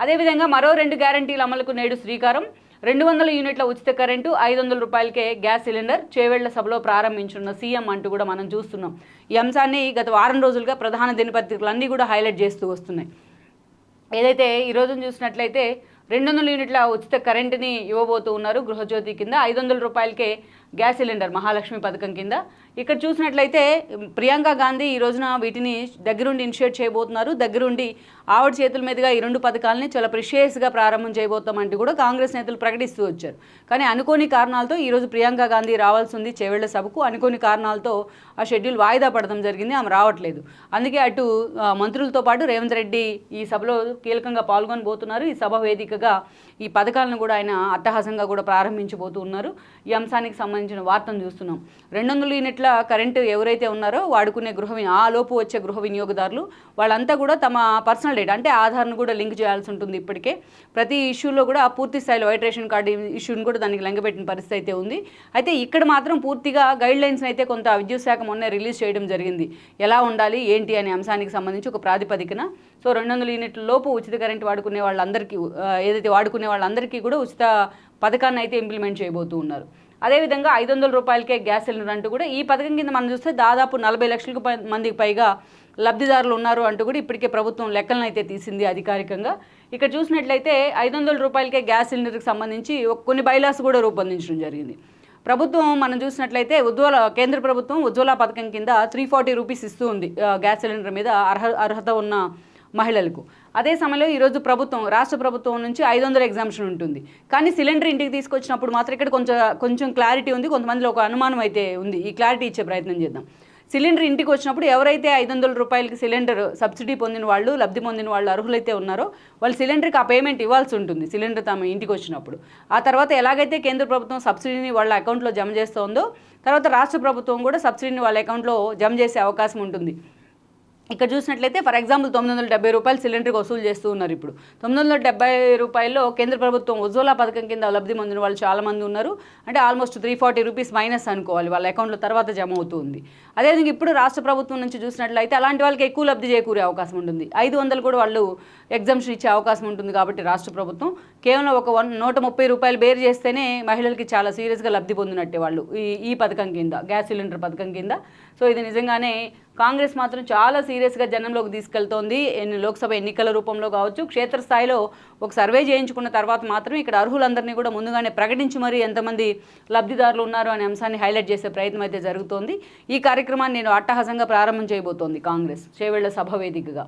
అదేవిధంగా మరో 2 గ్యారంటీల అమలుకు నేడు శ్రీకారం. 200 యూనిట్ల ఉచిత కరెంటు, 500 రూపాయలకే గ్యాస్ సిలిండర్ చేవెళ్ల సభలో ప్రారంభించున్న సీఎం అంటూ కూడా మనం చూస్తున్నాం. ఈ అంశాన్ని గత వారం రోజులుగా ప్రధాన దినపత్రికలన్నీ కూడా హైలైట్ చేస్తూ వస్తున్నాయి. ఏదైతే ఈరోజు చూసినట్లయితే 200 యూనిట్ల ఉచిత కరెంటుని ఇవ్వబోతూ ఉన్నారు గృహజ్యోతి కింద. 500 రూపాయలకే గ్యాస్ సిలిండర్ మహాలక్ష్మి పథకం కింద. ఇక్కడ చూసినట్లయితే ప్రియాంక గాంధీ ఈ రోజున వీటిని దగ్గరుండి ఇనిషియేట్ చేయబోతున్నారు. దగ్గరుండి ఆవిడ చేతుల మీదుగా ఈ 2 పథకాలని చాలా ప్రిషియస్గా ప్రారంభం చేయబోతామంటూ కూడా కాంగ్రెస్ నేతలు ప్రకటిస్తూ వచ్చారు. కానీ అనుకోని కారణాలతో ఈరోజు ప్రియాంక గాంధీ రావాల్సి ఉంది చేవెళ్ల సభకు. అనుకోని కారణాలతో ఆ షెడ్యూల్ వాయిదా పడడం జరిగింది. ఆమె రావట్లేదు. అందుకే అటు మంత్రులతో పాటు రేవంత్ రెడ్డి ఈ సభలో కీలకంగా పాల్గొనబోతున్నారు. ఈ సభ వేదికగా ఈ పథకాలను కూడా ఆయన అట్టహాసంగా కూడా ప్రారంభించబోతూ ఉన్నారు. ఈ అంశానికి సంబంధించిన వార్తను చూస్తున్నాం. 200 యూనిట్ల కరెంటు ఎవరైతే ఉన్నారో వాడుకునే ఆ లోపు వచ్చే గృహ వినియోగదారులు వాళ్ళంతా కూడా తమ పర్సనల్ డేటా అంటే ఆధార్ను కూడా లింక్ చేయాల్సి ఉంటుంది. ఇప్పటికే ప్రతి ఇష్యూలో కూడా పూర్తి స్థాయిలో వైట్ రేషన్ కార్డు ఇష్యూని కూడా దానికి లెంగబెట్టిన పరిస్థితి అయితే ఉంది. అయితే ఇక్కడ మాత్రం పూర్తిగా గైడ్ లైన్స్ అయితే కొంత విద్యుత్ శాఖ మొన్నే రిలీజ్ చేయడం జరిగింది. ఎలా ఉండాలి ఏంటి అనే అంశానికి సంబంధించి ఒక ప్రాతిపదికన. సో 200 యూనిట్ల లోపు ఉచిత కరెంటు వాడుకునే వాళ్ళందరికీ ఏదైతే వాడుకునే వాళ్ళందరికీ కూడా ఉచిత పథకాన్ని అయితే ఇంప్లిమెంట్ చేయబోతూ ఉన్నారు. అదేవిధంగా 500 రూపాయలకే గ్యాస్ సిలిండర్ అంటూ కూడా ఈ పథకం కింద మనం చూస్తే దాదాపు 40 లక్షల మందికి పైగా లబ్ధిదారులు ఉన్నారు అంటూ కూడా ఇప్పటికే ప్రభుత్వం లెక్కలను అయితే తీసింది అధికారికంగా. ఇక్కడ చూసినట్లయితే 500 రూపాయలకే గ్యాస్ సిలిండర్కి సంబంధించి కొన్ని బైలాస్ కూడా రూపొందించడం జరిగింది. ప్రభుత్వం మనం చూసినట్లయితే కేంద్ర ప్రభుత్వం ఉజ్వల పథకం కింద 340 రూపీస్ ఇస్తూ ఉంది గ్యాస్ సిలిండర్ మీద అర్హత ఉన్న మహిళలకు. అదే సమయంలో ఈరోజు రాష్ట్ర ప్రభుత్వం నుంచి 500 ఎగ్జామ్షన్ ఉంటుంది. కానీ సిలిండర్ ఇంటికి తీసుకొచ్చినప్పుడు మాత్రం ఇక్కడ కొంచెం క్లారిటీ ఉంది. కొంతమందిలో ఒక అనుమానం అయితే ఉంది. ఈ క్లారిటీ ఇచ్చే ప్రయత్నం చేద్దాం. సిలిండర్ ఇంటికి వచ్చినప్పుడు ఎవరైతే 500 రూపాయలకి సిలిండర్ సబ్సిడీ పొందిన వాళ్ళు, లబ్ధి పొందిన వాళ్ళు అర్హులైతే ఉన్నారో వాళ్ళు సిలిండర్కి ఆ పేమెంట్ ఇవ్వాల్సి ఉంటుంది సిలిండర్ తమ ఇంటికి వచ్చినప్పుడు. ఆ తర్వాత ఎలాగైతే కేంద్ర ప్రభుత్వం సబ్సిడీని వాళ్ళ అకౌంట్లో జమ చేస్తుందో తర్వాత రాష్ట్ర ప్రభుత్వం కూడా సబ్సిడీని వాళ్ళ అకౌంట్లో జమ చేసే అవకాశం ఉంటుంది. ఇక్కడ చూసినట్లయితే ఫర్ ఎగ్జాంపుల్ 970 రూపాయలు సిలిండర్కి వసూలు చేస్తూ ఉన్నారు. ఇప్పుడు 970 రూపాయల్లో కేంద్ర ప్రభుత్వం ఉజ్వల పథకం కింద లబ్ధి పొందిన వాళ్ళు చాలామంది ఉన్నారు. అంటే ఆల్మోస్ట్ 340 రూపీస్ మైనస్ అనుకోవాలి, వాళ్ళ అకౌంట్లో తర్వాత జమ అవుతుంది. అదేవిధంగా ఇప్పుడు రాష్ట్ర ప్రభుత్వం నుంచి చూసినట్లయితే అలాంటి వాళ్ళకి ఎక్కువ లబ్ధి చేకూరే అవకాశం ఉంటుంది. 500 కూడా వాళ్ళు ఎగ్జామ్షన్ ఇచ్చే అవకాశం ఉంటుంది. కాబట్టి రాష్ట్ర ప్రభుత్వం కేవలం ఒక 130 రూపాయలు బేర్ చేస్తేనే మహిళలకి చాలా సీరియస్గా లబ్ధి పొందినట్టే వాళ్ళు ఈ పథకం కింద, గ్యాస్ సిలిండర్ పథకం కింద. సో ఇది నిజంగానే కాంగ్రెస్ మాత్రం చాలా సీరియస్గా జనంలోకి తీసుకెళ్తోంది. లోక్సభ ఎన్నికల రూపంలో కావచ్చు, క్షేత్రస్థాయిలో ఒక సర్వే చేయించుకున్న తర్వాత మాత్రం ఇక్కడ అర్హులందరినీ కూడా ముందుగానే ప్రకటించి మరీ ఎంతమంది లబ్ధిదారులు ఉన్నారు అనే అంశాన్ని హైలైట్ చేసే ప్రయత్నం అయితే జరుగుతోంది. ఈ కార్యక్రమాన్ని నేను అట్టహాసంగా ప్రారంభం చేయబోతోంది కాంగ్రెస్ చేవెళ్ల సభ వేదికగా.